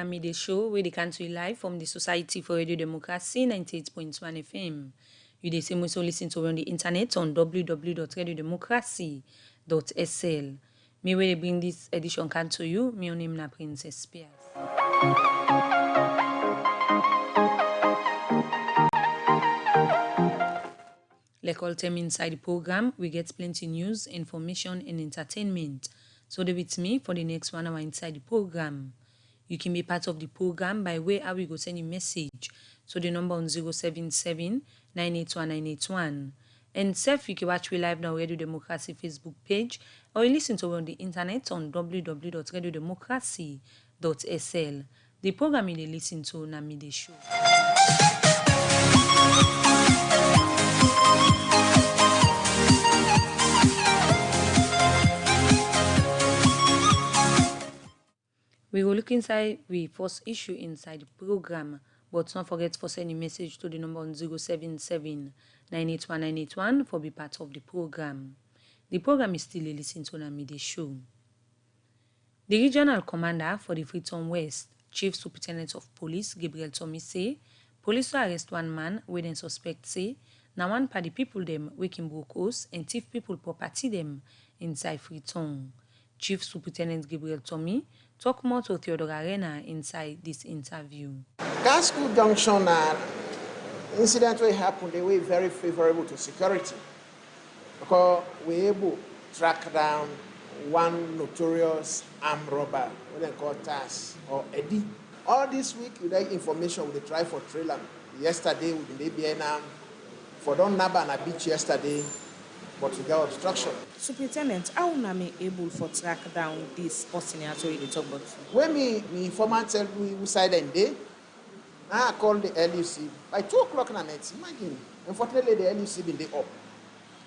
I'm the show where they can to you live from the Society for Radio Democracy 98.1 FM. You dey same also listen to on the internet on www.radiodemocracy.sl. Me where they bring this edition can to you, me name na Princess Spears. Like all time inside the program, we get plenty news, information, and entertainment. So they with me for the next 1 hour inside the program. You can be part of the program by way how we go send a message. So the number on 077 981 981. And self you can watch we live now Radio Democracy Facebook page or you listen to on the internet on www.radiodemocracy.sl. The program you listen to na me the show. We will look inside the first issue inside the program, but don't forget to send a message to the number on 077 981 981 for be part of the program. The program is still a listen to the media show. The regional commander for the Freetown West, Chief Superintendent of Police Gabriel Tommy say, police will arrest one man with a suspect say, now one party people them waking broke house and thief people property them inside Freetown. Chief Superintendent Gabriel Tommy talk more to Theodore Arena inside this interview. Gasco Junction incident will happen, they were very favorable to security because we were able to track down one notorious armed robber, what they call TAS or Eddie. All this week, we get information with the try for trailer. Yesterday, with the ABN for Don Naba and a beach yesterday, but we got obstruction. Superintendent, how am I able to track down this person as we talk about? When me informant tell me who side and day, I call the LUC by 2 o'clock in the night. Imagine, unfortunately the LUC been day up,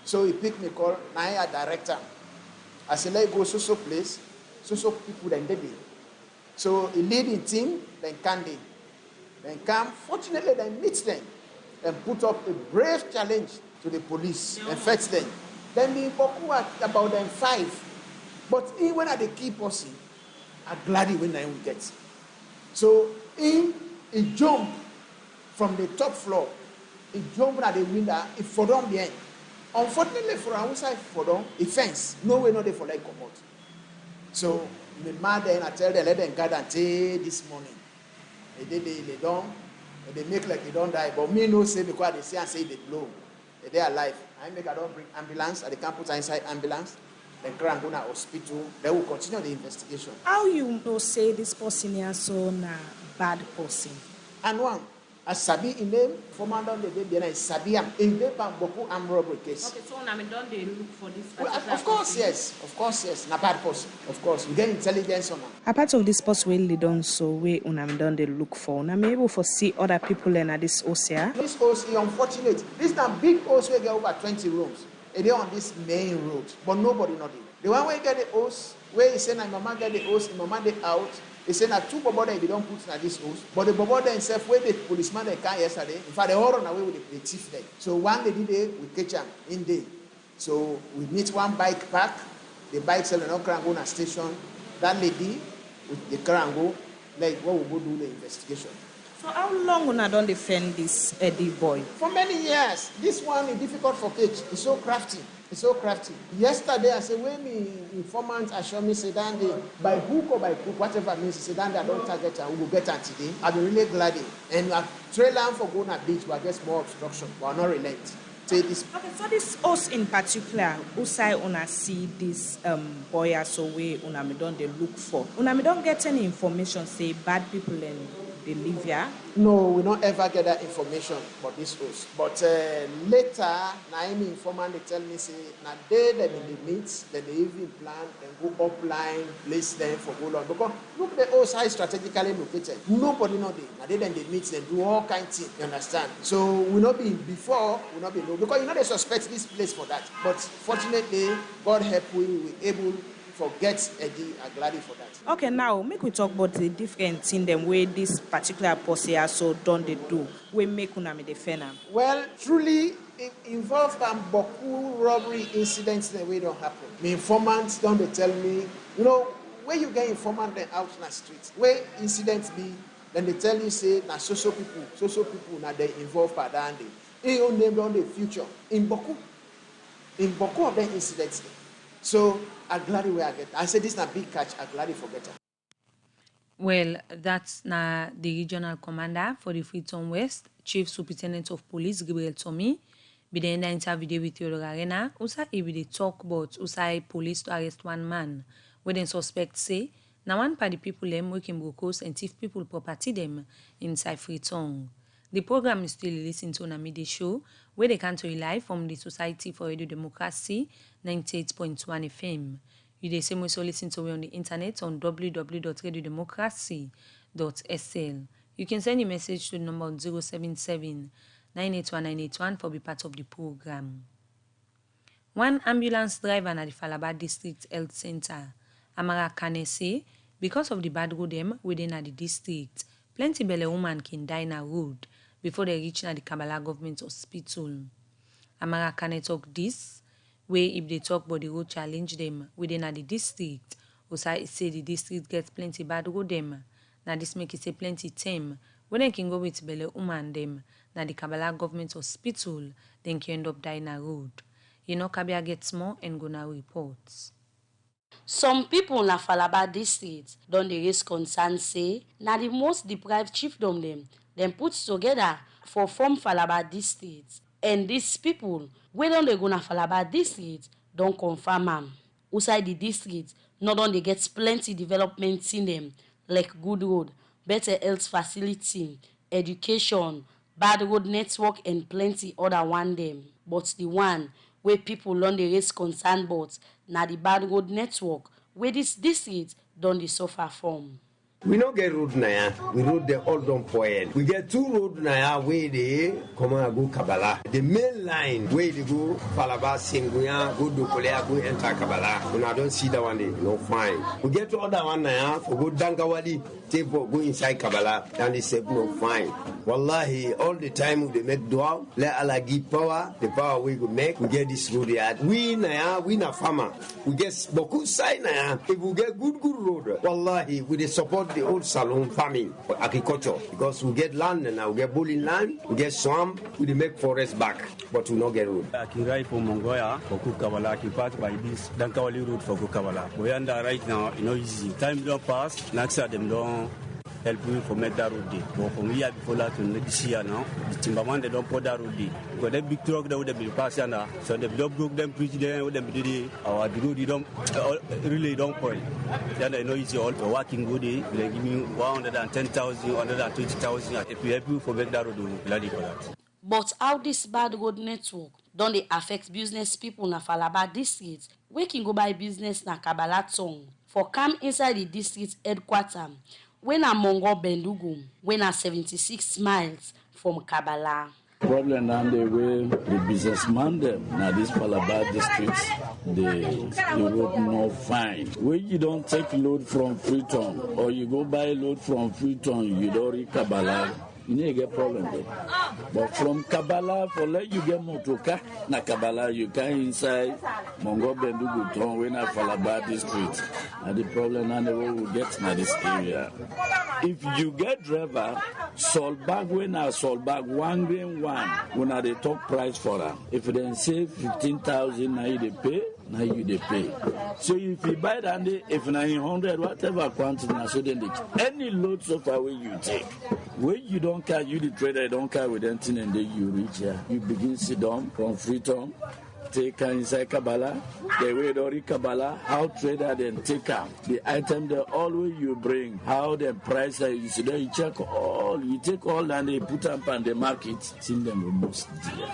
so he picked me call. Now I director. I said let go so place, so people then they be. So he leading team then Candy, then come. Fortunately, they meet them and put up a brave challenge to the police and fetch them. Then the Boku at about them 5. But even when they keep us in, I'm glad when I will get. So he jumped from the top floor. He jumped at the window, he fell down behind. Unfortunately for our side for them, he fence. No way not they for like come out. So the man then I tell them let them gather until this morning. They don't they make like they don't die. But me no say because they say and say they blow. They are alive. I don't bring ambulance. They can't put inside ambulance. Then go to hospital. They will continue the investigation. How you know say this person is so na bad person? And one, as Sabi in name, former down the day behind Sabi in the Boku armed robbery case. Okay, so now don't they look for this? Of course, yes. Na bad person. Of course, we get intelligence on them. Apart of this person we done so we don't they look for. Now able for see other people in this OCA. This house is unfortunate. This is a big house where get over 20 rooms. They on this main road, but nobody not there. The one where you get the house, where he say my mama get the house, my mama they out. He said that 2 bobo they don't put in this house, but the bobo themselves where the policeman they came yesterday. In fact, they all run away with the thief there. So one they did it, we catch them in there. So we meet one bike park. The bike sell no go na station. That lady with the car and go like what we go do the investigation. So how long una don't defend this Eddie boy? For many years. This one is difficult for catch. It's so crafty. Yesterday, I said, when the informant assure me, say, Dandy, by hook or by crook, whatever means, say, Dandy, I don't target her, we will get her today. I'll be really glad. And our trailer for going at beach, but just more obstruction. We are not relent. Okay, so this us in particular, who say una see this boy as a way una me don't they look for. Una me don't get any information, say, bad people and they live here? No, we don't ever get that information about this house. But later, Naomi informant they tell me say, now they meet, then they even plan and go upline, place them for go long. Because look, the house is strategically located. Nobody know them. Now they meet, they do all kinds of things. You understand? So we not be before, we not be no because you know they suspect this place for that. But fortunately, God help we were able forget Eddie and glad for that. Okay, now make we talk about the different thing them way this particular posse also done they do. We make una me defend am. Well, truly involved Boku robbery incidents that way don't happen. My informants don't they tell me, you know, where you get informant them out in the streets, where incidents be, then they tell you say na social people now they involved padande. You name on the future in Boku of the incidents. So I'm glad we are get. I said this is a big catch. I'm glad for better. Well, that's na the regional commander for the Freetown West, Chief Superintendent of Police Gabriel Tommy. Be the end interview with Theodore Arena. Also, he will talk about also police to arrest one man, where then suspect say now one party people them working brokers and thief people property them inside Freetown. The program is still listening to a media show where they can rely from the Society for Radio Democracy 98.1 FM. You the same also listen to me on the internet on www.radiodemocracy.sl. You can send a message to the number 077-981-981 for be part of the program. One ambulance driver at the Falabad District Health Center, Amara Kane say, because of the bad road them within the district, plenty belle woman can die in a road before they reach the Kabbalah government hospital. Amara Kane talk this way if they talk about the road challenge them within the district. Also say the district gets plenty bad road them. Now this make it say plenty time when they can go with belle woman them na the Kabbalah government hospital, then can end up dying a road. You know, Kabia gets more and gonna reports. Some people na Falabad district don dey raise concern say na the most deprived chiefdom them put together for form Falabad district, and these people wey don dey go na Falabad district don confirm am. Outside the district, not don dey get plenty development in them like good road, better health facility, education, bad road network and plenty other one them. But the one where people don dey raise concern about na the bad road network where this district don dey suffer from. We don't get road now. We road the old dump point. We get two road now where they come and go Kabbalah. The main line where they go Falabad, Senguya, go Dokolea, go enter Kabbalah. When I don't see that one, they no fine. We get to other one now for go Dankawali, take for go inside Kabbalah, and they say no fine. Wallahi, all the time they make dua, let Allah give power, the power we go make. We get this road yard. We na farmer. We get Boku side now. If we get good road, wallahi, we support the old Salon farming for agriculture because we get land and now we get bowling land, we get swamp, we make forest back, but we not get road. I can ride from Mongoya for Kukabala, I can pass by this Dankawali road for Kukabala. We under right now, easy. Time don't pass, next year them don't help me for make that road day. But from here before that to this year now, the Timberman they don't put that road day. Because that big truck that would have been passing now, so they don't broke them bridge there, would have been our road they don't really don't point. Then I know it's all for working good day. They give me 110,000, 120,000. If you help me for make that road, we'll be glad for that. But how this bad road network don't they affect business people na Falabad district? We can go buy business na Kabbalah town for come inside the district headquarters. When a Mongo Bendugu, when a 76 miles from Kabbalah. Problem and the way the businessman them now this Falabad district the road no fine. When you don't take load from Freetown or you go buy load from Freetown, you don't reach Kabbalah. You need to get problem there. But from Kabbalah, for let you get motoka, na Kabbalah, you can inside Mongo Bendugu town when I Falabad district. And the problem and the way we get in this area. If you get driver, Solbag when I Solbag 1 grain 1, when I the top price for them. If they say 15,000, now you pay. Now you they pay. So if you buy that, if 900, whatever quantity, so then any load so far where you take, when you don't carry, you the trader don't carry with anything, and then you reach here, you begin sit down from Freetown, take inside Kabbalah, the way they reach Kabbalah, how trader then take out the item they always you bring, how the price you see there, you check all, you take all and they put them on the market, see them almost there.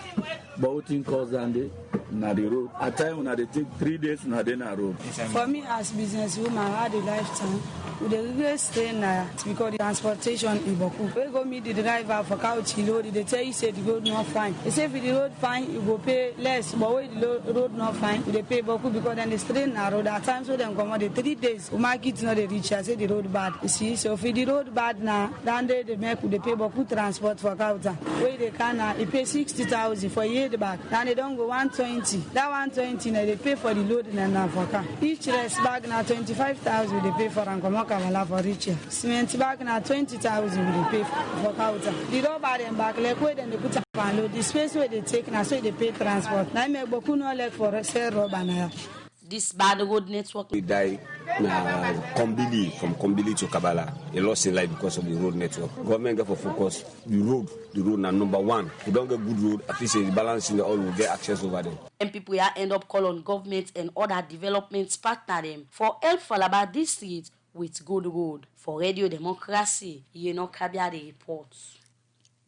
But in cause and they na the road. At time when they take 3 days na the road. For me as businesswoman, I had a lifetime. With the real stay na because the transportation in Boku. We go meet the driver for couch load. They tell you say the road not fine. They say if the road fine, you go pay less. But when the road not fine, they pay Boku because then the straight na road. At times so them come out the 3 days. We market not the reach. I say the road bad. You see, so if the road bad now, then they make they pay Boku transport for couch. Where they can you pay 60,000 for a year. straight back. Now they don't go 120. That 120 now they pay for the load and then for car. Each rest bag now 25,000 they pay for and come for each year. Cement bag now 20,000 they pay for counter. The rubber them back like where then they put up and load. The space where they take now so they pay transport. Now make boku no like for sell rubber now. This bad road network. We die Kombili, from Kombili to Kabala. A loss in life because of the road network. Government get for focus the road now number one. We don't get good road, at least the balance in the all will get access over there. And people here end up call on government and other developments partner them for help Falabad district with good road. For Radio Democracy, Kabia the reports.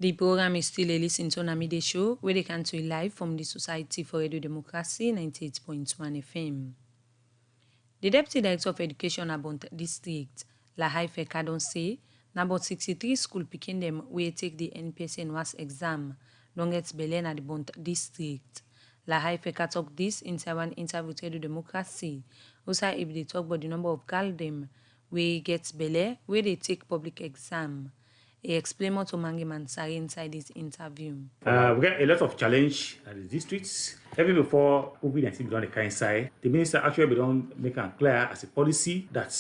The program is still a listen to Namide show where they can tune live from the Society for Radio Democracy 98.1 FM. The Deputy Director of Education about district, Lahai Fekadon say, about 63 school picking them where take the NPS and WAS exam, don't get Belen at the Bont district. Lahai Feka talk this in one interview with Radio Democracy. Also, if they talk about the number of girls them where get Bele where they take public exam. He explained more to Mangi Mansari inside this interview. We got a lot of challenge at the districts. Even before COVID-19 on the kind side, the minister actually don't make it clear as a policy that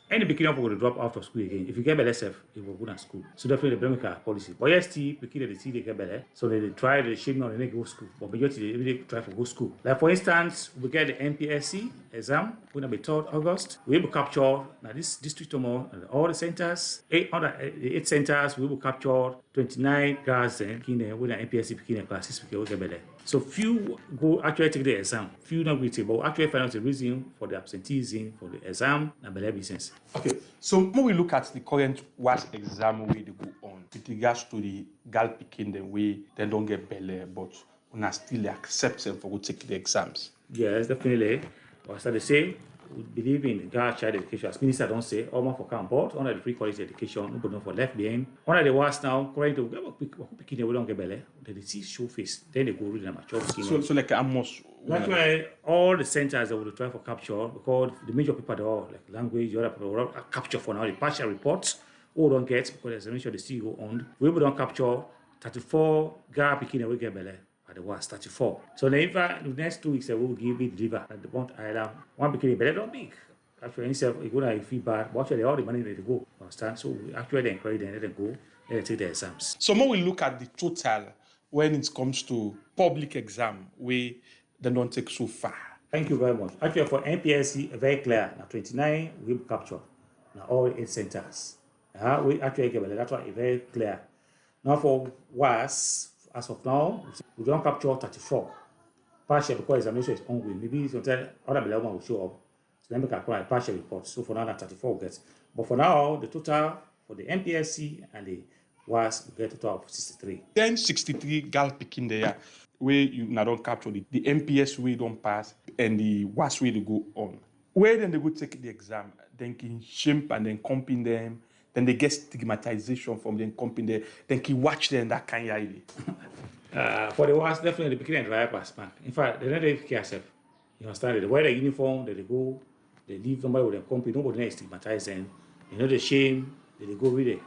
any beginning will drop out of school again. If you get better self, it will go to school. So definitely they don't make a policy. But yes, the beginning they see they get better, so they try the shame on they go school. But majority they try to go school. Like for instance, we get the NPSC exam, going to be 3rd August. We will capture now this district tomorrow and all the centers, 8 centers. We will capture 29 girls and with the NPSC beginning classes because we get better. So few go actually take the exam. Few not with it, but actually find out the reason for the absenteeism for the exam and better business. Okay, so when we look at the current WAS exam way they go on, with regards to the girl picking the way they don't get belly, but we still accept them for go take the exams. Yes, definitely. But as I say, we believe in girl child education. As minister don't say, all more for come board, under the free quality education, nobody for left behind. Under the WAS now, current to picking we don't get belly. They see show face, then they go read them mature skin. So like almost. That's why all the centers that will try for capture, because the major people are all like language, the other people will capture for now the partial reports. Who don't get because as I mentioned the CEO owned, we don't capture 34 girl picking we get belly. At the WAS 34. So the next 2 weeks we will give it deliver at the Bont Island. One became better don't big. Actually, instead you go to feedback, but actually all the money they go. Understand? So we actually encourage them, let them go, let them take the exams. So when we look at the total when it comes to public exam, we they don't take so far. Thank you very much. Actually for NPSC, very clear. Now 29 we will capture. Now all 8 centers. We actually get better. That's why it's very clear. Now for WAS, as of now, we don't capture 34. Partial because examination is ongoing. Maybe sometimes other below will show up. So then we can apply partial reports. So for now, that 34 gets. But for now, the total for the NPSC and the WAS we get a total of 63. Then 63 girl picking there, where you now don't capture the NPS way don't pass and the WAS way to go on. Where then they go take the exam, then can shimp and then comping them. Then they get stigmatization from them comping there. Then can watch them that kind of idea. For the WAS, definitely the beginning drive pass man. In fact, they don't even care themselves. You understand? They wear their uniform, they go, they leave somebody with their company, nobody stigmatize them. You know the shame, they go with it.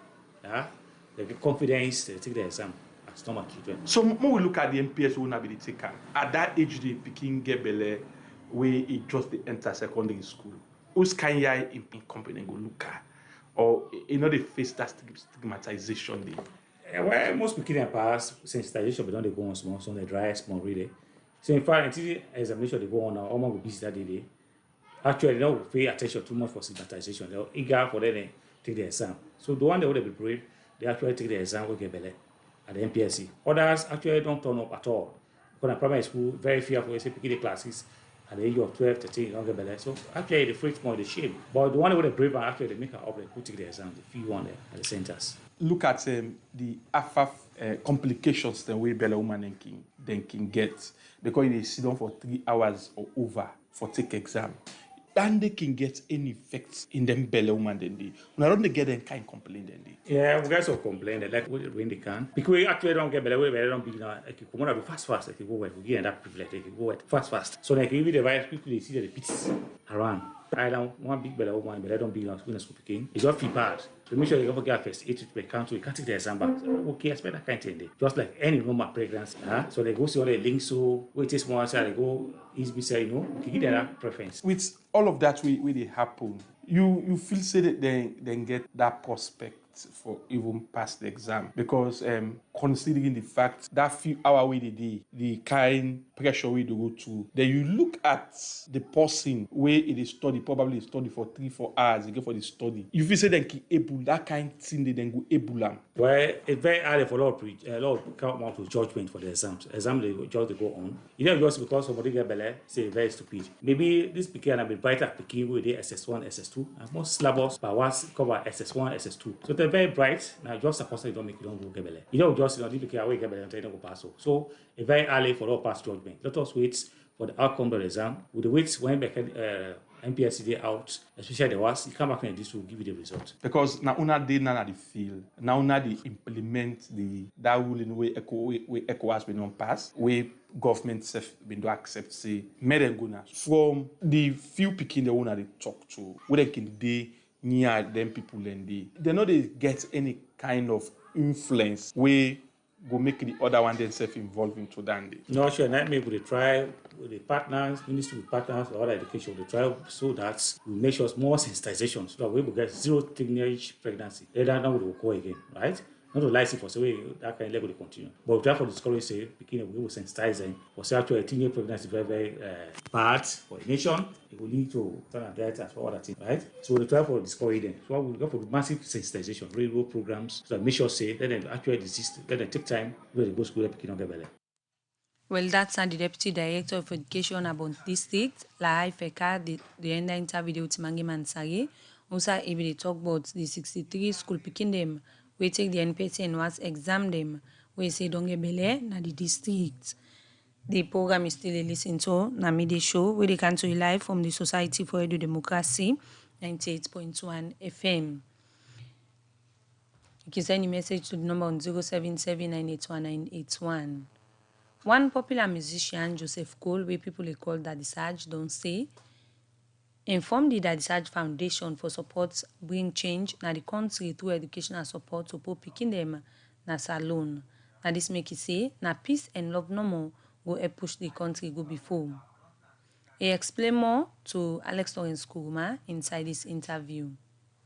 They get confidence, they take the exam as normal children. So when we look at the NPS will not be the taker. At that age they picking get belle where it just they enter secondary school. Who's kind of in company go look at? Or they face that stigmatization there. Well, most beginning pass sensitization, but don't they go on small, so they dry small really. So in fact, until examination they go on now, almost will busy that day. Actually, they don't pay attention too much for stigmatization. They're eager for them to take the exam. So the one they would be brave, they actually take the exam will get better at the NPSC. Others actually don't turn up at all. Because in primary school, very fearful, they say picking the classes at the age of 12, 13, don't get better. So actually, they freak more, the shame. But the one that would be brave, actually, they make her up, they could take the exam, the few one there at the centers. Look at the AFAF complications the way Bella woman can get because they sit down for 3 hours or over for take exam. And they can get any effects in them Bella woman then they. When they get any kind of complaint then they. Yeah, we guys will complain they like when they can. Because we actually don't get Bella, we don't be now. Like you come on, be fast, like you go wet. We get that privilege, like you go wet fast. So like if the virus quickly they see the pits around. I don't one big belly, one belly, don't be on school picking. It's just feel bad. So make sure you don't get first aid treatment country. You can't take the exam back. Okay, I expect that kind of thing. Just like any normal pregnancy. So they go see all the links. So wait, this one side they go easy say you know you give them that preference. With all of that, we they happen. You feel say that then get that prospect for even pass the exam because considering the fact that few hour way the kind pressure way to go to, then you look at the person where it is study probably study for 3-4 hours again for the study. You feel say then keep able that kind of thing they then go able them. Well, it's very hard for a lot of come out with judgment for the exams. Exam they just they go on. You know just because somebody get belly say very stupid. Maybe this became a bit brighter picking with the SS1, SS2 and more syllabus but once cover SS1, SS2. So they're very bright. Now just suppose you don't make you don't go get belly. You know just this became away get belly and you don't go pass. So it's very early for all pass judgment. Let us wait for the outcome of the exam. With the wait when MPSCD out, especially the worst, you come back and this will give you the result. Because now una day now the field, now una they implement that ruling way ECO has been on pass, way government self been do accept say medenguna from the few picking the one they talk to, where they can they near them people and they know they get any kind of influence way go make the other one themselves involved into that day. No, sure, not maybe they try with the partners, ministry with partners or other education, they try so that we make sure more sensitization so that we will get 0 teenage pregnancy. They don't know what will go again, right? Not to license for say that kind of level to continue. But try for discourage say beginning we will sensitize them for say actually a teenage pregnancy very, very bad for the nation. It will lead to turn death and for other things, right? So we try for discourage them. So we go for massive sensitization, radio programs, so that make sure say let them actually desist, let them take time where they go to school and get better. Well, that's the Deputy Director of Education about District, La Ifeka, the end interview with Mangi Mansari. Also, if they talk about the 63 school picking them, we take the NPT and was exam them, we say don't get belay na the district. The program is still a listen to na media show where they can to live from the Society for Edu Democracy, 98.1 FM. You can send a message to the number on 077-981-981. One popular musician, Joseph Cole, where people call Daddy Sarge, don't say, informed the Daddy Sarge Foundation for support bring change na the country through educational support to poor picking them na salon. Now this make it say na peace and love no more go help push the country go before. He explain more to Alex Lawrence Kuruma inside this interview.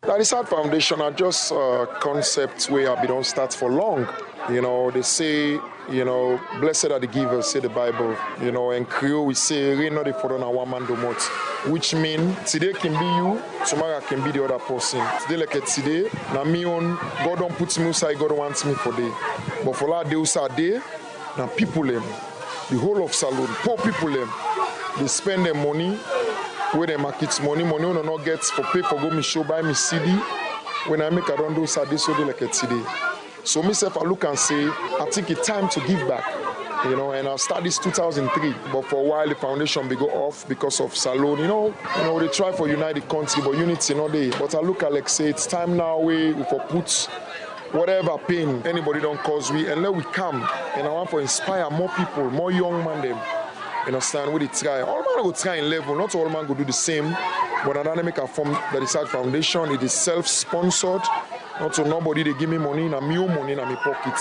Daddy Sarge Foundation are just concepts where we don't start for long. You know, they say, you know, blessed are the givers, say the Bible. You know, and Creole we say, rain not the for on one man do much. Which means today can be you, tomorrow can be the other person. Today like it today, now me on God don't put me aside, God wants me for day. But for that day day, now people them, the whole of Salon, poor people them, they spend their money where they market money will not get for pay for go me show buy me CD. When I make around those Saturday so they like it today. So myself I look and say, I think it's time to give back. You know, and I started this 2003, but for a while the foundation be go off because of Salon. You know, they try for United Country, but unity not there. But I look at like say it's time now we for put whatever pain anybody don't cause we and let we come. And I want to inspire more people, more young men them. You understand? We try. All man go try in level. Not all man go do the same. But I don't make a form that is foundation. It is self-sponsored. Not so nobody they give me money, na me own money in my pocket.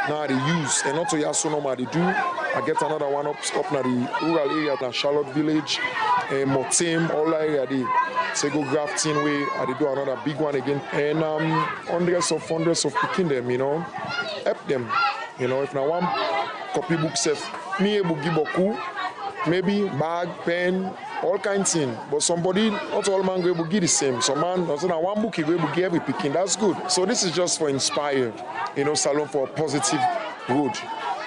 Now they use and not to yaso normal they do. I get another one up na the rural area, na Charlotte Village, Motim, all that area they say go grafting way. I they do another big one again. And hundreds of picking them, you know, help them. You know, if now one copy book self, me able give boku, maybe bag, pen, all kinds of things. But somebody, not all man go able give the same. Some man, also now one book he go able give every picking. That's good. So this is just for inspire, you know, Salon for a positive road.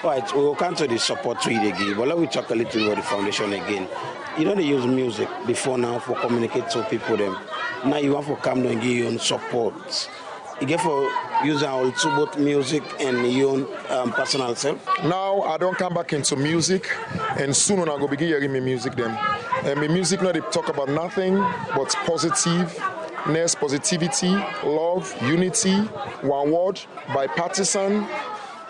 Right, we will come to the support we they give, but let me talk a little about the foundation again. You know they use music before now for communicate to people them. Now you want to come down and give your own support. You get for using also both music and your own personal self? Now I don't come back into music, and soon I go begin hearing my music them. And my music now they talk about nothing but positiveness, positivity, love, unity, one word, bipartisan,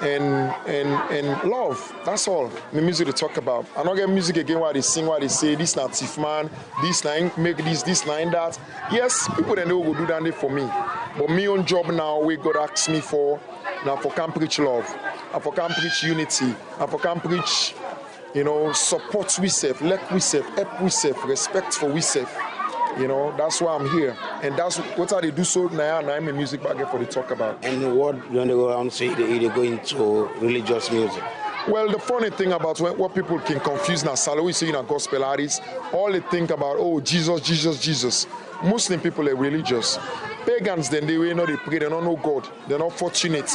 and love. That's all the music they talk about. I don't get music again where they sing, where they say this not thief man, this nine make this nine that. Yes, people then they will do that for me. But me own job now, we God asks me for now for can preach love, and for can preach unity, and for can preach, support we self, let we self, help we self, respect for we self. That's why I'm here. And that's what I do so now, and I'm a music bagger for the talk about. And what when they go around say they go into religious music? Well, the funny thing about what people can confuse now, Salo is saying a gospel artist, all they think about, oh, Jesus, Jesus, Jesus. Muslim people are religious. Pagans, then they pray, they don't know God. They're not fortunate.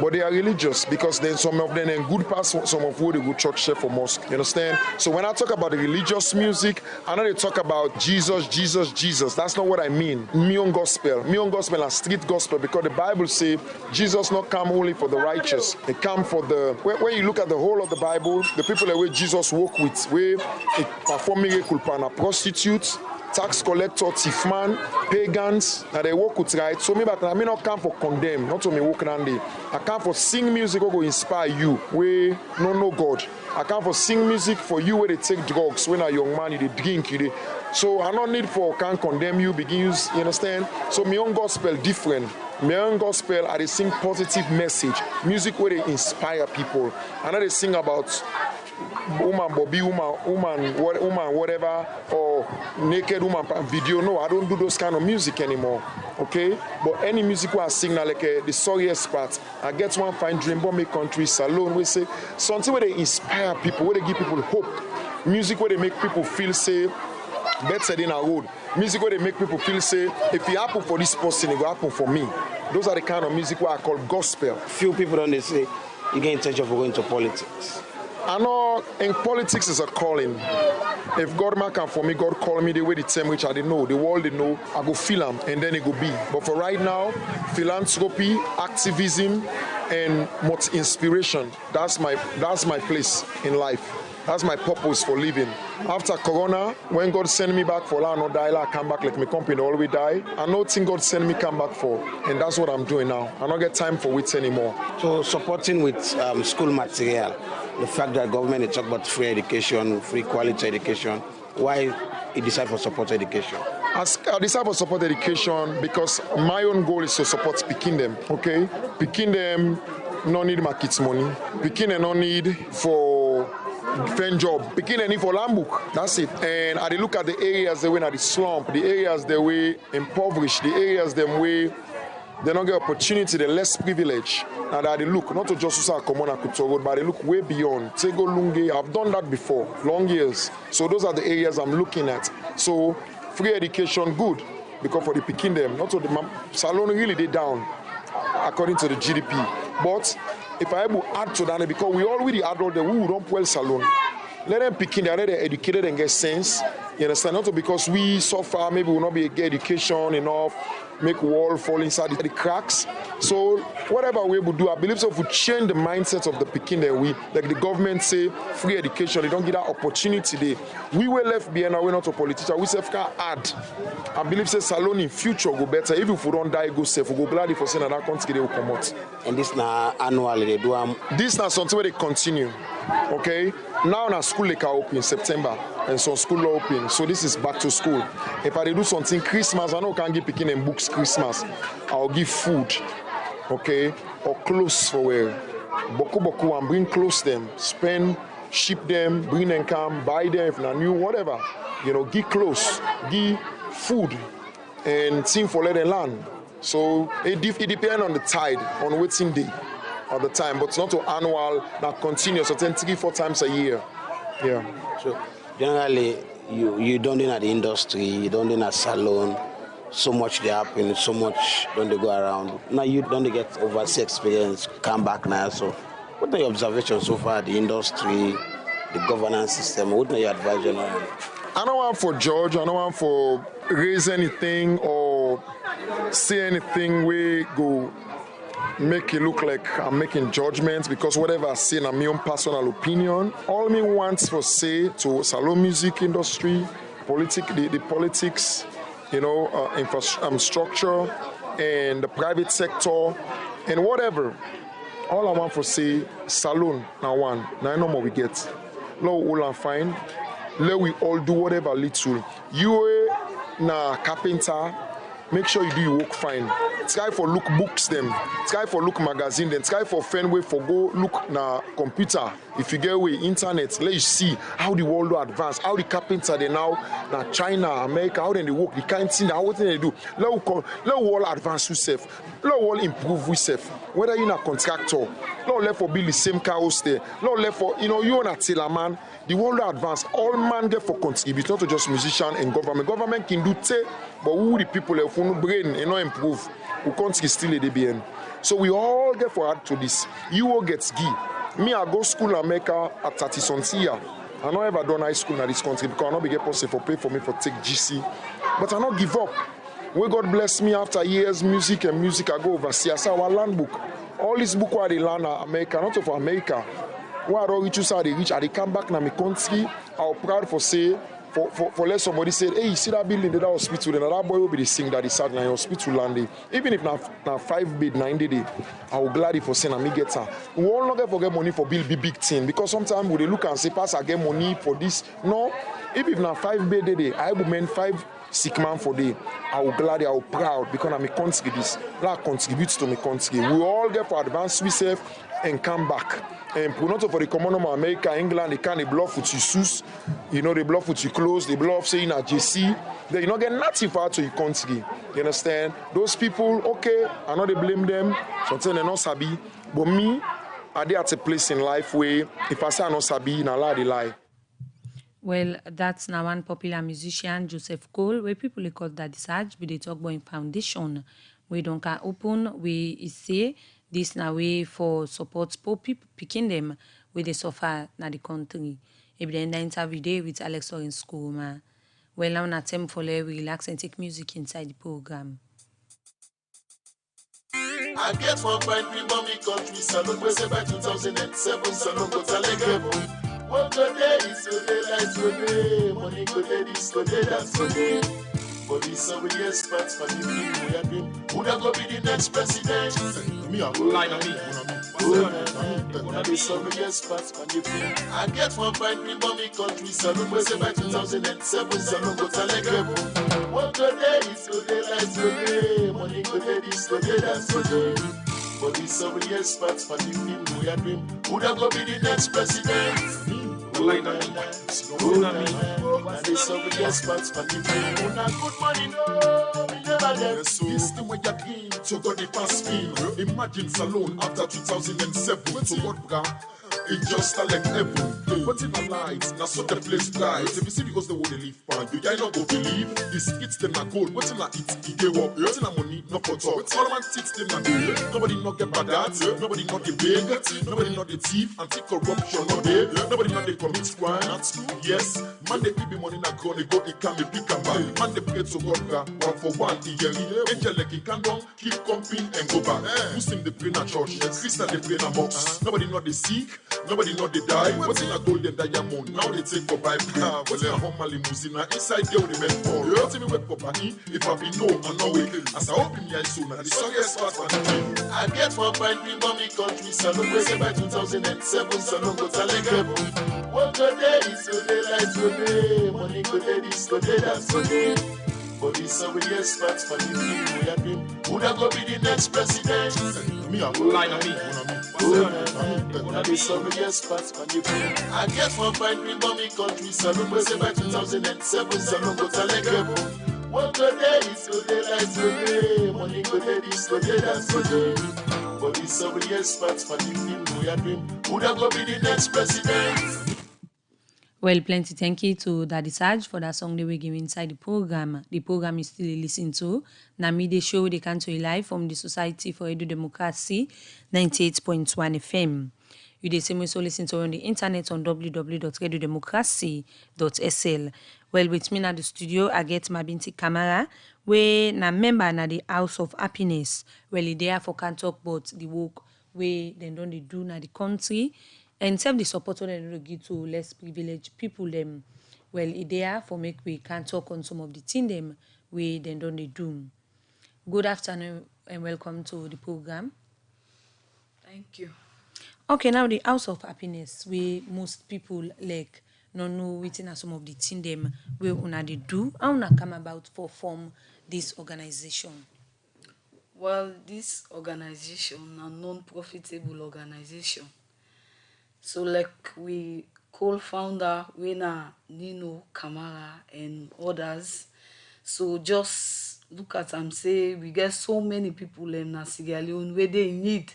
But they are religious because then some of them are good past some of who they go church share for mosque. You understand? So when I talk about the religious music, I know they talk about Jesus, Jesus, Jesus. That's not what I mean. Me own gospel and street gospel, because the Bible say Jesus not come only for the righteous. They come for the when you look at the whole of the Bible, the people that where Jesus walk with, where he perform miracle, prostitutes, tax collector, thief man, pagans, that they work with right. So me, but I may not come for condemn, not to me work around there. I come for sing music who go inspire you, where no know God. I come for sing music for you where they take drugs, when a young man, you they drink, you they. So I don't need for can't condemn you, begin use, you understand? So my own gospel different. My own gospel, I they sing positive message, music where they inspire people. I know they sing about woman Bobby, woman, whatever, or naked woman video. No, I don't do those kind of music anymore. Okay? But any music where I sing now, like the sorriest part, I get one fine dream, but make country salon. We say something where they inspire people, where they give people hope. Music where they make people feel safe, better in a road. Music where they make people feel safe. If it happen for this person, it will happen for me. Those are the kind of music where I call gospel. Few people don't they say you get intention for going to politics. I know in politics is a calling. If God man can for me, God call me the way the term which I didn't know, the world didn't know, I go feel them and then it go be. But for right now, philanthropy, activism, and much inspiration. That's my place in life. That's my purpose for living. After Corona, when God sent me back for no die, I come back like my company always die. I know thing God sent me come back for, and that's what I'm doing now. I don't get time for it anymore. So supporting with school material, the fact that government is talking about free education, free quality education, why you decide for support education? I decide for support education because my own goal is to support picking them, okay? Picking them no need my kids' money. Picking them no need for friend job. Picking any for Lambuk. That's it. And I look at the areas that were at the slump, the areas that were impoverished, the areas that were they don't get opportunity, they're less privileged. And they look, not to just come on Road, but they look way beyond. Tego Lunge, I've done that before, long years. So those are the areas I'm looking at. So free education, good, because for the picking them, not to the salon really they down, according to the GDP. But if I able to add to that, because we already add all the who don't well salon. Let them pick in there, let them educated and get sense. You understand? Not because we suffer, maybe we'll not be get education enough, make wall fall inside the cracks. So whatever we will do, I believe so if we change the mindset of the Peking that we, like the government say, free education, they don't get that opportunity there. We were left behind, we're not a politician, we say can add. I believe say Salon in future go better. Even if we don't die, go safe, we go glad if we say that country they will come out. And this now annually they do this now something where they continue. Okay? Now na school like open in September and some school open. So this is back to school. If I do something Christmas, I know I can't give picking them books Christmas. I'll give food, okay, or clothes for wear. Boku and bring clothes them, spend, ship them, bring them come, buy them if not new, whatever. You know, give clothes, give food, and thing for let them land. So it depends on the tide, on waiting day. At the time, but it's not to annual, that continuous, so 3-4 times a year. Yeah. So generally, you don't in at the industry, you don't in a salon, so much they happen, so much don't they go around. Now you don't get overseas experience, come back now. So what are your observations so far, the industry, the governance system, what are your advice generally? I don't want for judge, I don't want for raise anything or say anything we go make it look like I'm making judgments, because whatever I say in my own personal opinion, all me wants for say to salon music industry, the politics, you know, infrastructure and the private sector and whatever. All I want for say, salon now one, now no more we get. Lord, all and fine. Let we all do whatever little. You na carpenter, make sure you do your work fine. Try for look books them. Try for look magazine them. Try for Fenway for go look na computer. If you get away internet, let you see how the world will advance. How the carpenter they now na China, America, how then they work, the kind of thing, how they do. Let we all advance yourself. Let we all improve yourself. Whether you're a contractor, let for build the same car house there. Let for you na tailor man. The world will advance. All man get for contribute, not to just musician and government. Government can do te, but who the people have no brain and not improve. Who can't still the BN. So we all get for add to this. You will get ski. Me, I go school in America at 30 something year. I not ever done high school in this country because I not be get person for pay for me for take GC. But I not give up. When God bless me after years music, I go overseas. I our land book. All this book where they learn America, not for America. Where I don't reach how they reach, I come back na my country. I'm proud for say, for let somebody say, hey, you see that building, that hospital, then that boy will be the sing that is sad na hospital landing. Even if na 5 bed, 90 day, I will glad for saying me get her. We will not forget money for build big thing because sometimes we look and say, pass I get money for this. No, if na 5 bed day, I will mean 5 sick man for day. I will glad, I will proud because I'm a country this. That contributes to my country. We all get for advance we self and come back. And not for the common of America, England, they can't bluff with your shoes, they bluff with your clothes, they bluff saying a JC. They not get nothing for out to your country. You understand? Those people, okay, I know they blame them, sometimes they not sabi. But me, I dey at a place in life where if I say I not sabi, na lie, they lie. Well, that's now one popular musician, Joseph Cole, where people call that Saj, but they talk about in foundation. We don't can open, we say this now way for support poor people picking them where they suffer na the country. If they end the interview day with Alex Orange School, well, now na time for we relax and take music inside the program. I get one point we mommy country salon we say by 2007 salon go talegebo. One good day is good day like today, money good day this good day that's good day. But this so we experts for the people we are doing. Who da go be the next president? Me I go lie on me. This so we experts for the people. I get one point we mommy country salon we say by 2007 salon go talegebo. One good day is good day like today, money good day this good day that's good day. But this so we experts for the people we are doing. Who da go be the next president? Line on me, and this so we experts for the people. Una good money, no, we never get. This the way you dream, so got the past me. Imagine salon after 2007. So what, bra? It just like heaven. But in the lights, now so the place dies. If you see because they want to live pan, you guys not go believe. This it's them not gold. What's in that it? He gave up. What's in that money? Not for talk. All man tits them not do. Nobody not get bad at. Nobody not the big. Nobody not the thief. Anti-corruption not there. Nobody not the commit crime. Yes, man they keep the money not gonna go. It can be pick and back. Man they pray to God. One for one. Angel like he can don't keep comping and go back. Muslim they pray na church. Christian they pray na mosque. Nobody not the sick. Nobody know they die. What's in a golden diamond? Now they take for Bible. What's in a home limousine? Inside there with the men fall. You tell me what property? If I be no, I'm not waiting. As I open me eyes soon, and the song is fast and the I get one point we mommy country salon we say by 2007 salon go talegebo. One good day is good day like today, money good day this good day that's good day. But this so we experts for the people we are doing. Who da go be the next president? Me I go lie on me. This so we experts for the people. I get one point we mommy country salon we say by 2007 salon go talegebo. One good day is good day like today, money good day this good day that's good day. But this so we experts for the people we are doing. Who da go be the next president? Well, plenty thank you to Daddy Saj for that song they were giving inside the program. The program is still listening to. Nami the show they can to live from the Society for Edu Democracy, 98.1 FM. You the same also listen to on the internet on www.edudemocracy.sl. Well, with me at the studio, I get my binti Kamara, where na member na the House of Happiness. Well, they there for can talk about the work where they don't they do na the country. And self the support they give to less privileged people them. Well, it there for make we can talk on some of the things them we then don't they do. Good afternoon and welcome to the program. Thank you. Okay, now the House of Happiness, where most people like no know waiting are some of the thing them where una they do, how una come about for form this organization. Well, this organization a non-profitable organization. So like we co-founder Wena Nino Kamara and others. So just look at and say we get so many people in Sierra Leone where they need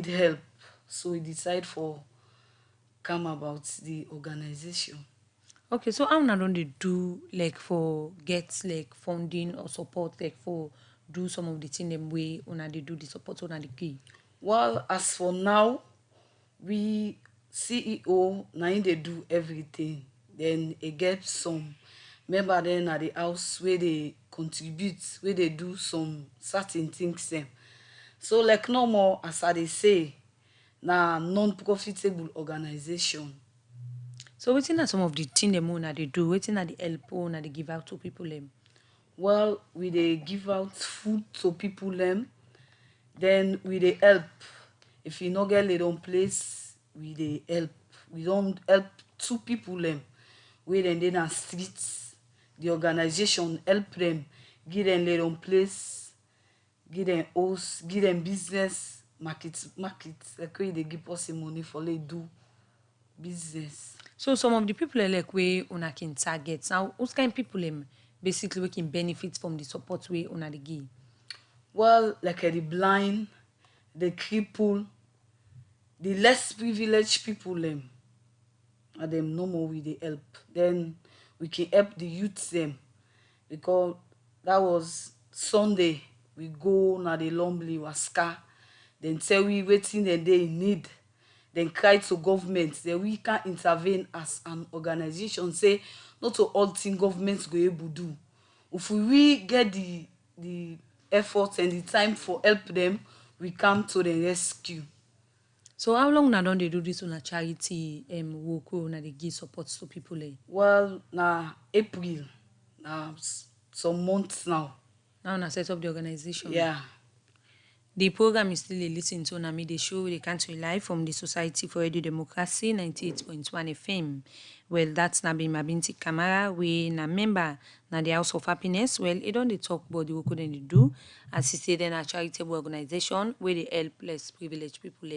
help. So we decide for come about the organization. Okay, so how una don't they do like for get like funding or support like for do some of the thing them way una they do the support on the key? Well, as for now, we CEO now they do everything. Then it get some member then at the house where they contribute, where they do some certain things them. So like no more as I dey say, na non-profitable organization. So waiting are some of the thing them una they do, waiting at the help una they give out to people them. Well, we dey give out food to people them. Then we dey help. If you no get little place, we dey help. We don't help two people them. We then dey na streets. The organization help them, give them little place, give them house, give them business, market. Like we they give us the money for they do business. So some of the people like way una can target. Now, what kind of people basically we can benefit from the support way una the give? Well, like the blind, the crippled, the less privileged people and them no more with the help. Then we can help the youth them because that was Sunday. We go na the Lombly Waska, then tell we waiting the day in need. Then cry to government. Then we can intervene as an organization. Say not to all things governments go able do. If we get the effort and the time for help them, we come to the rescue. So how long now don't they do this on a charity work where una they give support to people? Well, na April, some months now. Now una set up the organization. Yeah. The program is still a listen to Nami the show the country live from the Society for Radio Democracy 98.1 FM. Well, that's Nabi Mabinti Kamara, we na member na the House of Happiness. Well, it don't they talk about the work they do. As he said, in a charitable organization where they help less privileged people.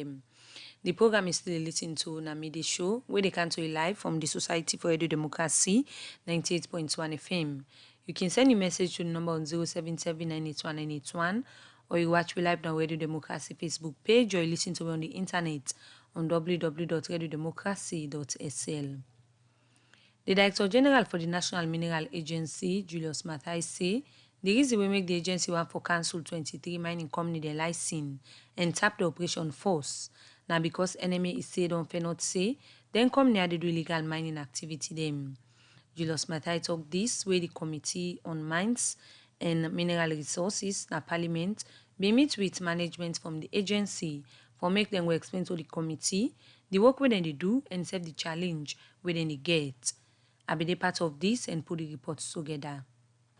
The program is still a listen to Nami the show where they country live from the Society for Radio Democracy 98.1 FM. You can send your message to the number on 077981981. Or you watch me live on Radio Democracy Facebook page, or you listen to me on the internet on www.radiodemocracy.sl. The Director General for the National Mineral Agency, Julius Mathai, say the reason we make the agency want for cancel 23 mining company their license and tap the operation force. Now because enemy is said on fair not say, then come near the do illegal mining activity them. Julius Mathai talk this where the Committee on Mines and Mineral Resources, na Parliament, be meet with management from the agency for make them explain to the committee the work where they do and serve the challenge where they get. I be the part of this and put the reports together.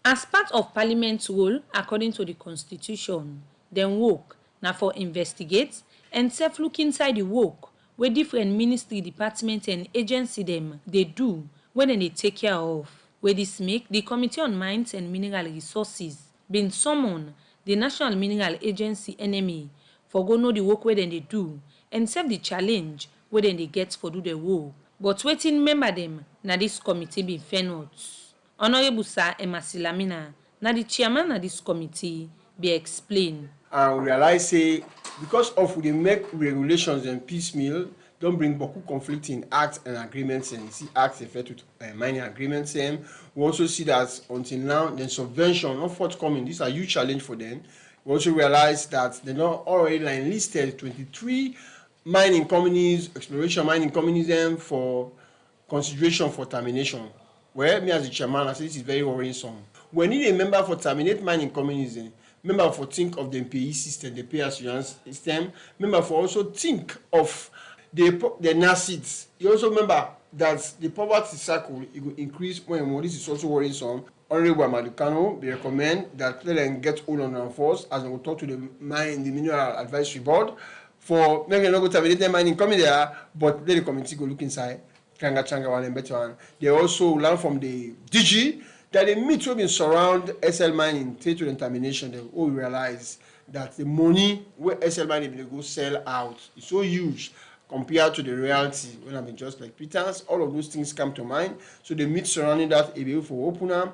As part of Parliament's role, according to the Constitution, them work now for investigate and self-look inside the work where different ministry, department and agency them they do when they take care of. Where this make the Committee on Mines and Mineral Resources been summoned the National Mineral Agency NMA for go know the work where they do and serve the challenge where they get for do the work. But waiting member them na this committee be fair not. Honorable Sir Emma Silamina, na the chairman of this committee be explain. And realize say because of we make regulations and piecemeal don't bring beaucoup conflicting acts and agreements and see acts affect with mining agreements. We also see that until now the subvention not forthcoming. These are huge challenge for them. We also realize that they're not already listed 23 mining companies, exploration mining companies for consideration for termination. Where me as the chairman, I say this is very worrisome. We need a member for terminate mining companies. Member for think of the employee system, the pay assurance system. Member for also think of the NACIDs. You also remember that the poverty cycle it will increase when this is also worrisome. Honorable Amadukano, they recommend that let them get hold on them first as they will talk to the Mineral Advisory Board for making no go terminate the mining coming there, but let the committee go look inside. Changa one and better one. They also learn from the DG that the meat will be surround SL mining to the termination. They all realize that the money where SL mining will go sell out is so huge compared to the reality. When I mean just like pretense, all of those things come to mind. So the meat surrounding that will be for opener.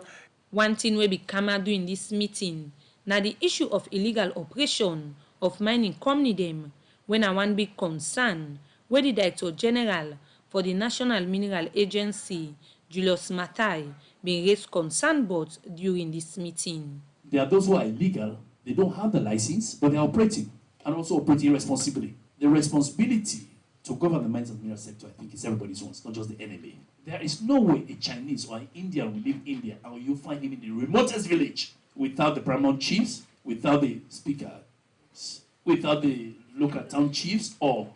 One thing we be camera in this meeting, now the issue of illegal operation of mining company them, when I one big concern, where the Director General for the National Mineral Agency, Julius Matai, been raised concern about during this meeting. There are those who are illegal, they don't have the license, but they are operating, and also operating responsibly. The responsibility to govern the mines and mineral sector, I think, is everybody's own, not just the enemy. There is no way a Chinese or an Indian will leave India and you find him in the remotest village without the paramount chiefs, without the speakers, without the local town chiefs, or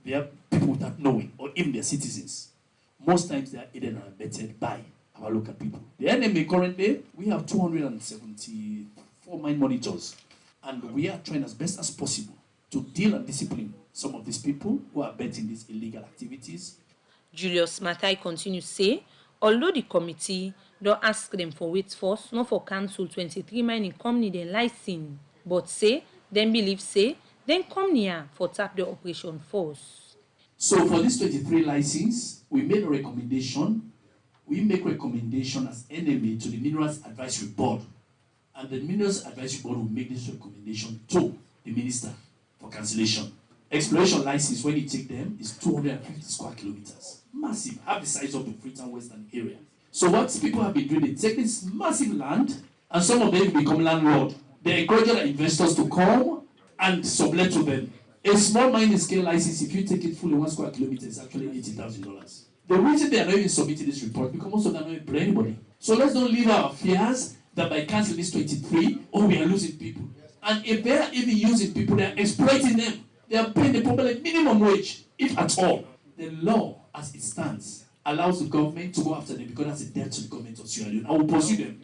their people without knowing, or even their citizens. Most times they are aided and abetted by our local people. The enemy currently, we have 274 mine monitors, and we are trying as best as possible to deal and discipline some of these people who are abetting these illegal activities. Julius Matai continues to say, although the committee don't ask them for wait force, not for cancel 23 mining company then license, but say, then believe say, then come near for tap the operation force. So for this 23 license, we made a recommendation. We make recommendation as enemy to the Minerals Advisory Board. And the Minerals Advisory Board will make this recommendation to the minister for cancellation. Exploration license, when you take them, is 250 square kilometers. Massive, half the size of the Freetown Western area. So what people have been doing, they take this massive land, and some of them become landlord. They encourage other investors to come and sublet to them. A small mining scale license, if you take it fully 1 square kilometer, is actually $80,000. The reason they are not even submitting this report, because most of them are not employing anybody. So let's not leave our fears that by canceling this 23, we are losing people. And if they are even using people, they are exploiting them. They are paying the public minimum wage, if at all. The law, as it stands, allows the government to go after them because that's a debt to the government of Sierra Leone. I will pursue them.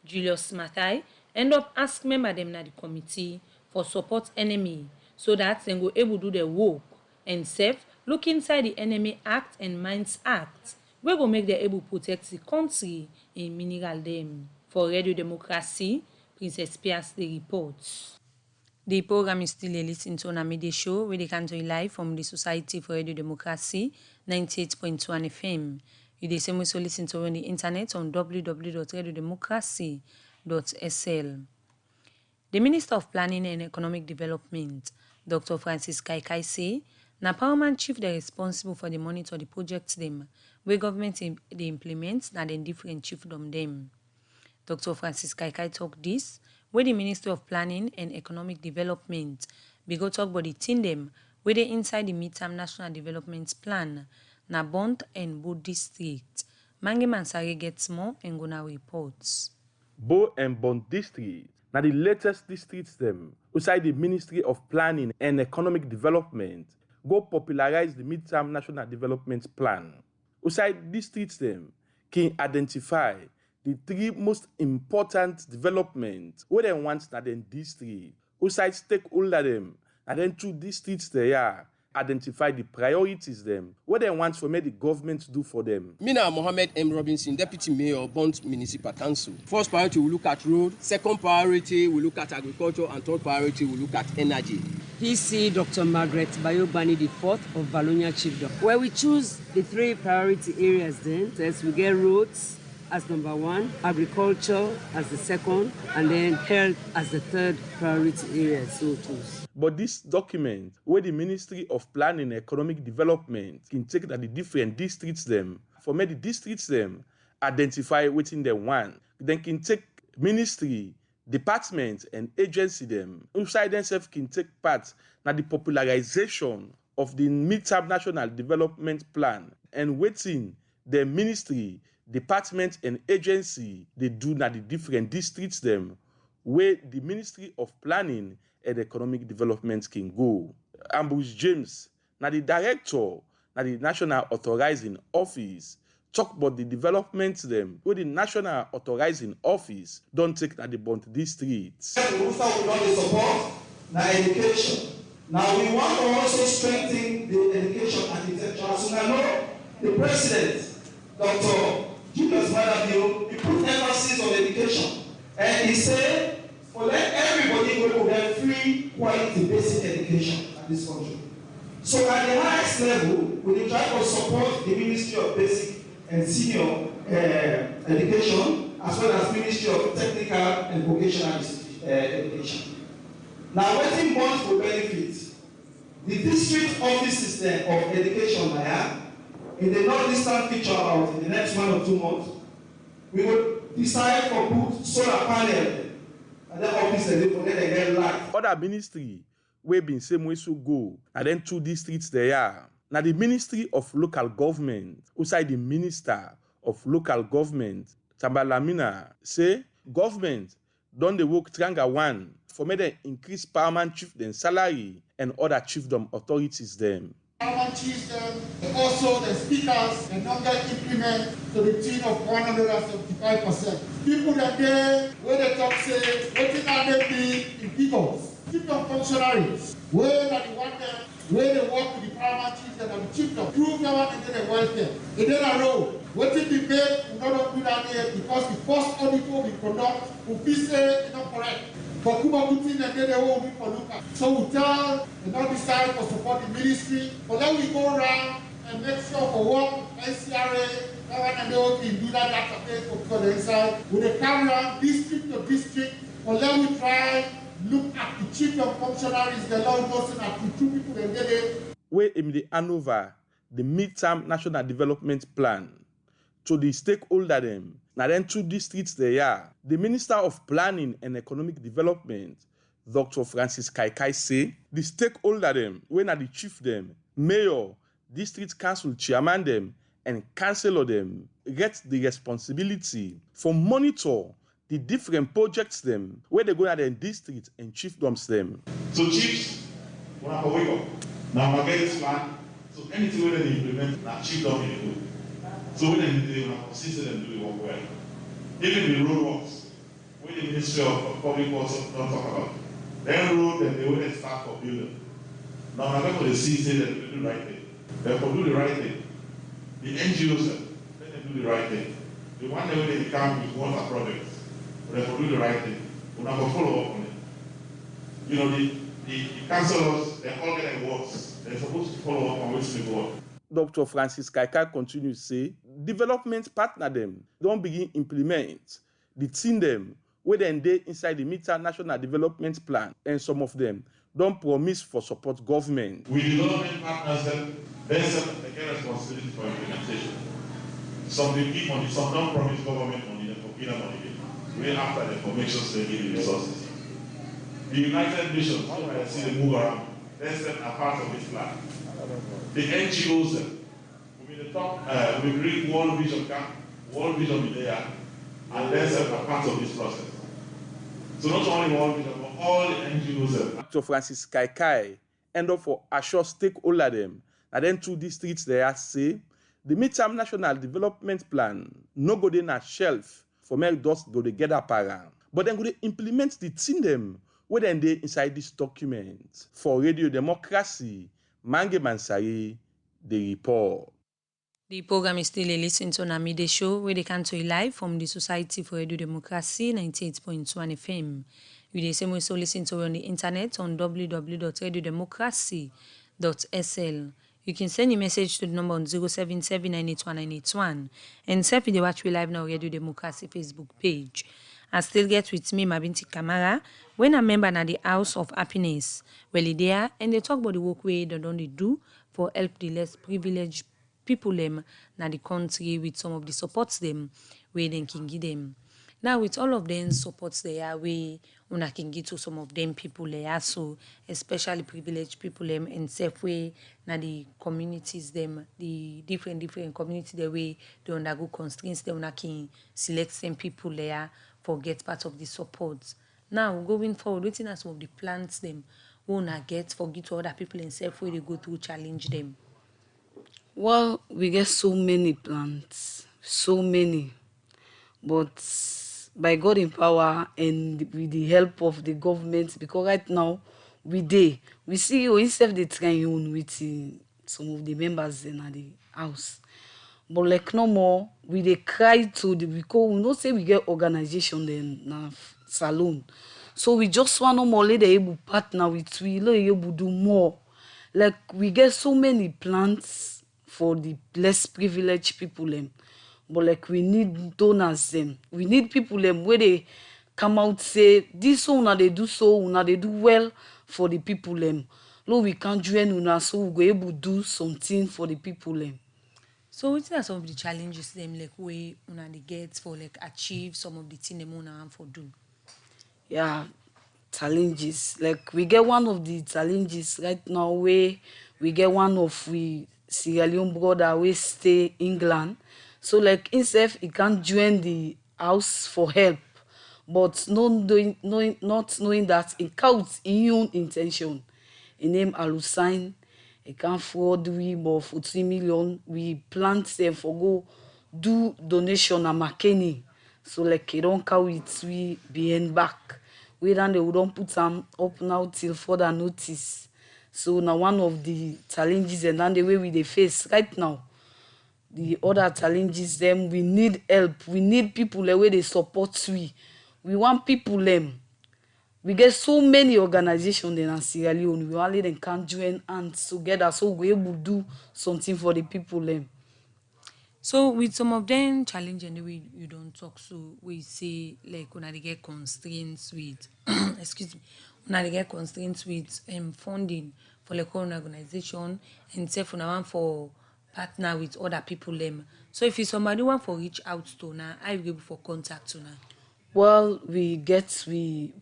Julius Matai end up ask member them na the committee for support enemy so that they go able to do their work and safe look inside the Enemy Act and Mines Act. We go make them able to protect the country in mineral them. For Radio Democracy, Princess Pierce the reports. The program is still a listen to on a midday show where they can join live from the Society for Radio Democracy 98.1 FM. You the same also listen to on the internet on www.radiodemocracy.sl. The Minister of Planning and Economic Development, Dr. Francis Kaikai, say na paramount chief they responsible for the monitor the projects them where government they implement na then different chiefdom them. Dr. Francis Kaikai talk this where the Ministry of Planning and Economic Development be go talk about the team them where they inside the midterm national development plan na Bond and Bo district. Mange Mansari gets more and gonna reports. Bo and Bond district na the latest districts them outside the Ministry of Planning and Economic Development go popularize the midterm national development plan. Outside districts them can identify the 3 most important developments where they want na then district. Outside stakeholder them and then 2 districts they are identify the priorities them what they want for make the government do for them. Mina Mohammed M. Robinson, Deputy Mayor, Bond Municipal Council. First priority, we look at road. Second priority, we look at agriculture. And third priority, we look at energy. PC Dr. Margaret Bayobani IV of Valonia Chiefdom, where we choose the 3 priority areas then. So as we get roads as number 1, agriculture as the second, and then health as the 3rd priority area. So choose. But this document, where the Ministry of Planning and Economic Development can take that the different districts them, for many districts them, identify within the one, then can take ministry, departments and agency them, inside themselves can take part in the popularization of the midterm national development plan and waiting the ministry, department and agency they do na the different districts them where the Ministry of Planning and Economic Development can go. Ambrose James, na the director, na the National Authorizing Office talk about the developments them where the national authorizing office don't take at the bond districts. We don't support now education. Now we want to also strengthen the education architecture. So I know the president, Dr. Julius Madabio, he put emphasis on education. And he said, well, let everybody go to get free, quality, basic education at this country. So at the highest level, we try to support the Ministry of Basic and Senior Education, as well as Ministry of Technical and Vocational Education. Now, waiting bonds will benefit the district office system of education in the northeastern feature about in the next 1 or 2 months. We will decide to put solar panel and then office and forget they get light. Other ministry we been same way so go, and then 2 districts there are. Now the Ministry of Local Government, outside the Minister of Local Government, Tambalamina, say government don't they work triangle one for me they increase paramount chiefdom salary and other chiefdom authorities them. Paramount chiefdom, also the speakers, the number implement to the tune of 175%. People that they, where they talk say, what did they be in figures? Chiefdom functionaries, where that they want them, where they work with the paramount chiefdom and the chiefdom, prove them what they did welfare. They did a row. What did be made, we don't do that here because the first audit we conduct will be say it's not correct. But Kuba Putin and then they will be for look at. So we tell the not decide for support the ministry, but then we go around and make sure for work with NCRA, that one and they will do that database for the inside. With the camera, district to district, but then we try look at the chief of functionaries, the law enforcement, at the 2 people and get it. We in the Hanover, the midterm national development plan to the stakeholder them. Now then 2 districts they are. The Minister of Planning and Economic Development, Dr. Francis Kaikai say, the stakeholder them, when are the chief them, mayor, district council chairman them, and councillor them, get the responsibility for monitor the different projects them, where they go at their district and chiefdoms them. So chiefs, when I wake up, now I get this plan, so anything where they implement, now chiefdom in the group. So when they will consistent and do the work well. Even the road works, when the Ministry of Public Works don't talk about. Then road and they will start for building. Now I'm going to see say that they do the right thing. They will do the right thing. The NGOs let them do the right thing. The one that they come with water projects, they will do the right thing. We will follow up on it. You know, the councillors, they all get their works. They're supposed to follow up on which they go. Dr. Francis Kaikai continues to say, development partner them don't begin implement the thing them where then they inside the midterm national development plan, and some of them don't promise for support government. We development partners them, they get responsibility for implementation. Some they give money, some don't promise government money, they for money. Way after the formations they give the resources. The United Nations, so I see them move around, they are part of this plan. The NGOs, we the top, we bring World Vision camp, World Vision is there, and they are part of this process. So not only World Vision, but all the NGOs. Dr. Francis Kaikai end up for assure stakeholder them, and then 2 districts there say, the midterm national development plan no go in a shelf for make dust go together para, but then go they implement the thing them where then they inside this document for Radio Democracy. Mange Mansari, the report. The program is still a listen to on a midday show where they can to live from the Society for Radio Democracy 98.1 FM. You the same way so listen to on the internet on www.radiodemocracy.sl. You can send a message to the number on 077981981 and self video watch we live now Radio Democracy Facebook page. And still get with me, Mabinti Kamara, when a member na the House of Happiness. Well, there and they talk about the work they don't do for help the less privileged people them na the country with some of the supports them where they can give them. Now with all of them supports there we una can give to some of them people there, so especially privileged people them and safe way na the communities them, the different communities the way they undergo constraints they una can select some people there for get part of the support. Now going forward, waiting at some of the plans them we una get for give to other people and safe way they go through challenge them. Well, we get so many plants, so many, but by God in power and with the help of the government, because right now we see you instead they try on with some of the members in the house. But like no more, we dey cry to the because we know say we get organization then na salon. So we just want no more let able partner with we let able do more. Like we get so many plants for the less privileged people them. But like we need donors them. We need people them where they come out say this una they do so una they do well for the people them. No, we can't join una so we go able do something for the people them. So what are some of the challenges them like way una they get for like achieve some of the thing them una for do? Yeah, challenges. Like we get one of the challenges right now where we get one of we Sierra Leone brother we stay England. So like himself he can't join the house for help. But not knowing that it counts in your intention. In name Alusign, he can't fraud we more for 3 million. We plant them for go do donation a McKinney. So like he don't count it we behind back. We then they don't put them up now till further notice. So now one of the challenges and then the way we they face right now. The other challenges them we need help. We need people the way they support we. We want people them. We get so many organizations in Sierra Leone. We only then can't join hands together so we able to do something for the people them. So with some of them challenge and the way you don't talk, so we say like when they get constraints with excuse me, when they get constraints with funding for like one organization and say for now for partner with other people them. So if you somebody want for reach out to now, I will able for contact to now. Well, we get we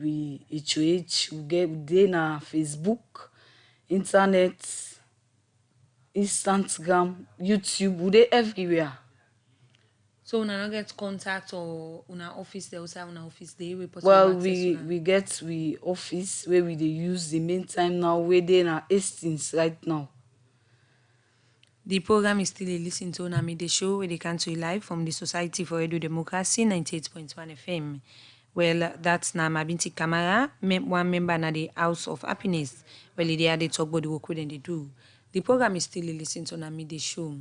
HOH, we get they na Facebook, internet, Instagram, YouTube, we dey everywhere. So una not get contact or una office there, also una office there. Well, we get we office where we dey use the main time now where they na Hastings right now. The program is still a listen to Nami the show where they can to live from the Society for Edu Democracy 98.1 FM. Well, that's Nama Binti Kamara, one member na the House of Happiness. Well, they are they talk about the work when they do. The program is still a listen to Nami the show.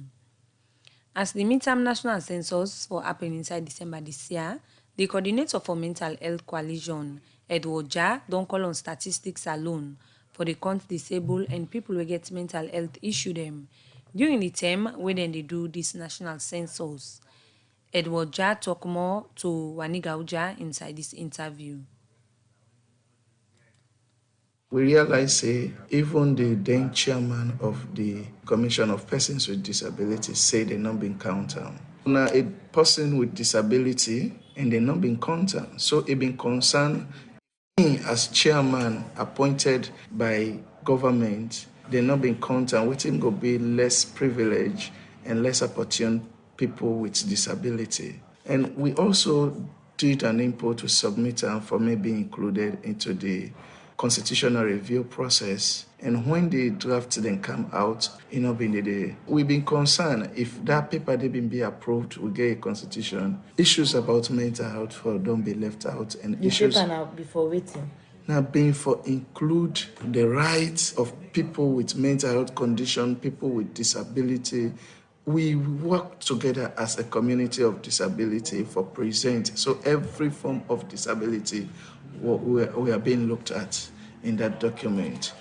As the midterm national census for happen inside December this year, the coordinator for Mental Health Coalition, Edward Ja, don't call on statistics alone for the count disabled and people who get mental health issue them. During the term when they do this national census, Edward Ja talk more to Waniga Uja inside this interview. We realize even the then chairman of the Commission of Persons with Disabilities say they're not being counted. Now, a person with disability and they're not being counted. So it been concerned me as chairman appointed by government, they're not being counted, waiting to be less privileged and less opportune people with disability. And we also did an input to submit for me being included into the constitutional review process. And when the draft then come out, we've been concerned if that paper didn't be approved, we get a constitution. Issues about mental health don't be left out. And the issues paper now before waiting. Now being for include the rights of people with mental health condition, people with disability. We work together as a community of disability for present. So every form of disability we are being looked at in that document.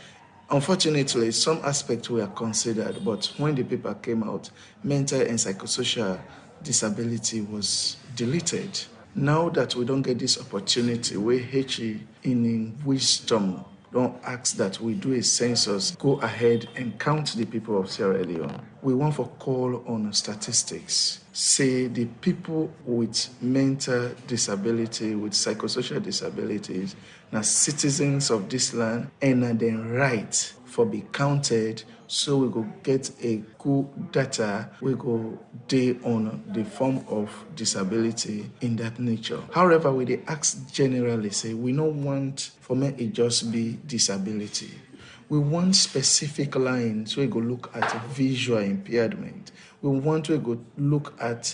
Unfortunately, some aspects were considered, but when the paper came out, mental and psychosocial disability was deleted. Now that we don't get this opportunity, we HE in wisdom don't ask that we do a census, go ahead and count the people of Sierra Leone. We want to call on statistics. Say the people with mental disability, with psychosocial disabilities, now citizens of this land and are then right for be counted, so we go get a good data, we go day on the form of disability in that nature. However, we ask generally say we don't want for me it just be disability. We want specific lines we go look at visual impairment. We want to go look at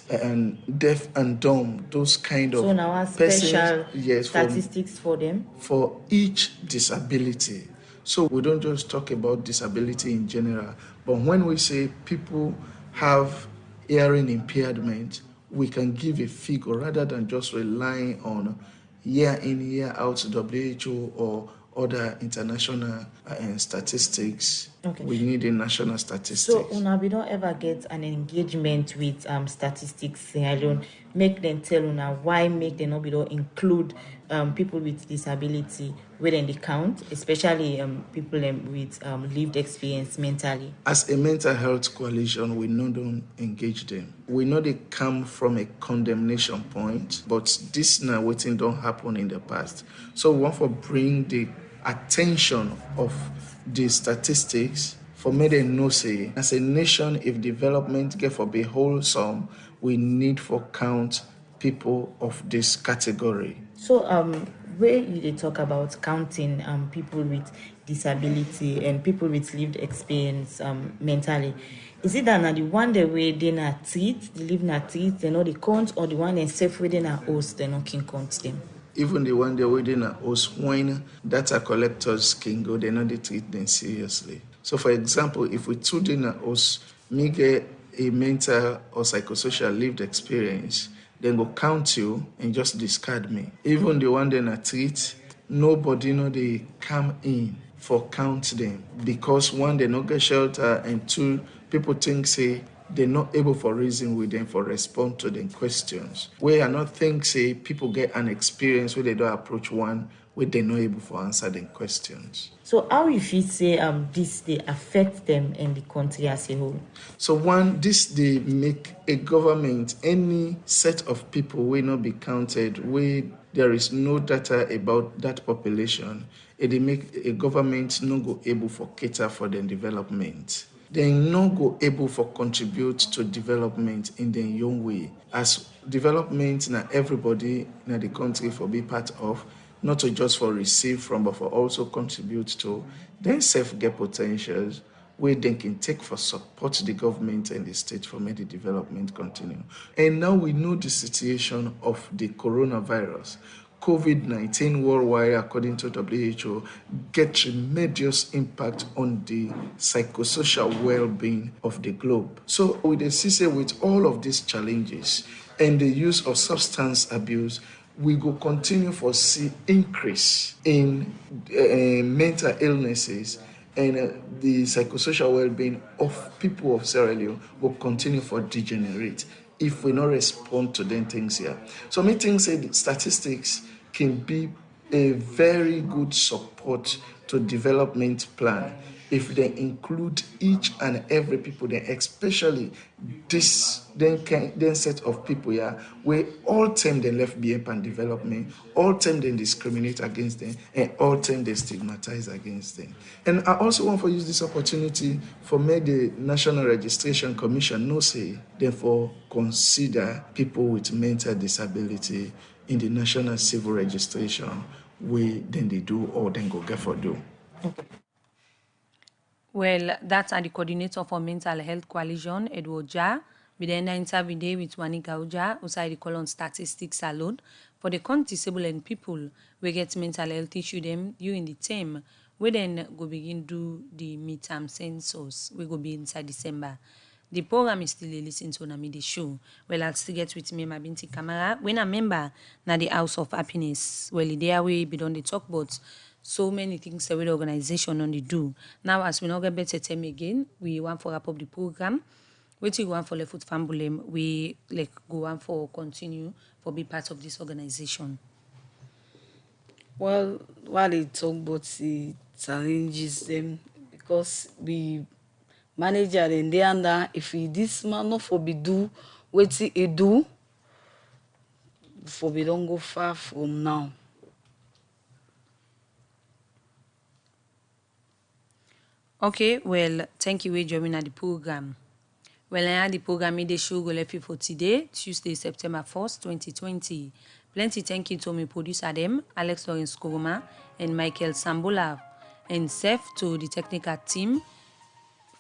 deaf and dumb, those kind of so now a persons, special yes, statistics for them? For each disability. So we don't just talk about disability in general, but when we say people have hearing impairment, we can give a figure rather than just relying on year in, year out WHO or other international statistics. Okay. We need a national statistics. So, Una, we don't ever get an engagement with statistics alone. Make them tell Una why make them not be able to include people with disability within the count, especially people with lived experience mentally. As a mental health coalition, we don't engage them. We know they come from a condemnation point, but this now waiting don't happen in the past. So we want to bring the attention of the statistics for me they know say as a nation if development get for be wholesome, we need for count people of this category. So where you talk about counting people with disability and people with lived experience mentally, is it that the one the way they not treat, they live not treat, they know the count, or the one they safe within a host, they not can count them? Even the one they're within a host, when data collectors can go, they know they treat them seriously. So for example, if we two in a host, me get a mental or psychosocial lived experience, then go count you and just discard me. Even the one they not treat, nobody know they come in for count them because one, they not get shelter, and two, people think say they're not able for reason with them for respond to them questions. We are not think say people get an experience where they don't approach one where they're not able for answer them questions. So how if you say this they affect them and the country as a whole? So one, this they make a government, any set of people will not be counted where there is no data about that population, they make a government not go able for cater for the development. They not go able for contribute to development in their own way. As development now everybody in the country for be part of, not to just for receive from, but for also contribute to, then self get potentials where they can take for support the government and the state for make the development continue. And now we know the situation of the coronavirus. COVID-19 worldwide, according to WHO, get tremendous impact on the psychosocial well-being of the globe. So with the CC, with all of these challenges and the use of substance abuse, we will continue to see increase in mental illnesses, and the psychosocial well-being of people of Sierra Leone will continue to degenerate if we not respond to them things here. So me think say the statistics can be a very good support to development plan if they include each and every people, then especially this then set of people here where all time they left behind and development, all time they discriminate against them, and all time they stigmatize against them. And I also want to use this opportunity for make the National Registration Commission know say therefore consider people with mental disability in the National Civil Registration where then they do or then go get for do. Okay. Well, that's the coordinator for Mental Health Coalition, Edward Ja. We then interview day with Wanika Uja, outside the column statistics alone, for the disabled and people we get mental health issue them during the term. We then go begin do the midterm census. We go be inside December. The program is still listening to the show. Well, I'll still get with me, my Binti Kamara. When a member na the House of Happiness, well, there we be done the talk about so many things that the organization only do. Now, as we not get better time again, we want to wrap up the program. We go on for Left Foot Fambulem. We go on for continue for be part of this organization. Well, while they talk about the challenges them, because we manager and they under if this man not for be do what he do, for we don't go far from now. Okay, well, thank you for joining the program. Well, I had the program in the show go left for today, Tuesday, September 1st, 2020. Plenty thank you to my producer them, Alex Lawrence Kuruma and Michael Sambola. And Seth to the technical team,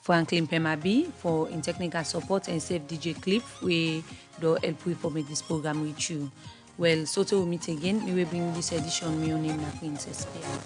Franklin Pemabi for in technical support, and Seth DJ Cliff, we do help we for make this program with you. Well, so till we meet again, we will bring this edition. My name is Princess Pierre.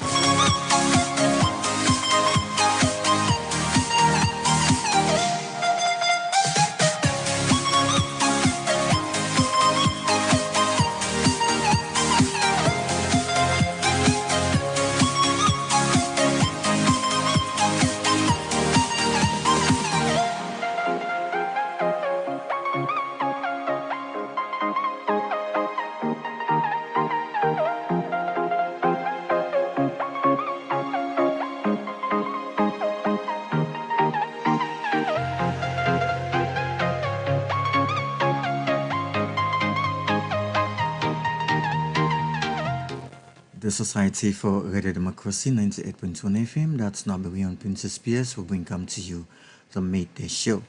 The Society for Radio Democracy 98.1 FM, that's now on Princess Pierce, will bring come to you the midday show.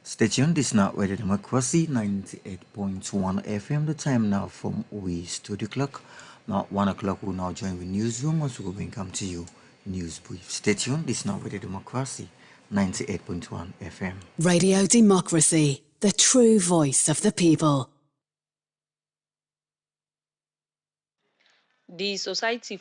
Stay tuned, this is now Radio Democracy 98.1 FM. The time now from we studio clock. Now 1 o'clock we'll now join the newsroom as we will bring come to you news brief. Stay tuned, this is now Radio Democracy 98.1 FM. Radio Democracy, the true voice of the people. The Society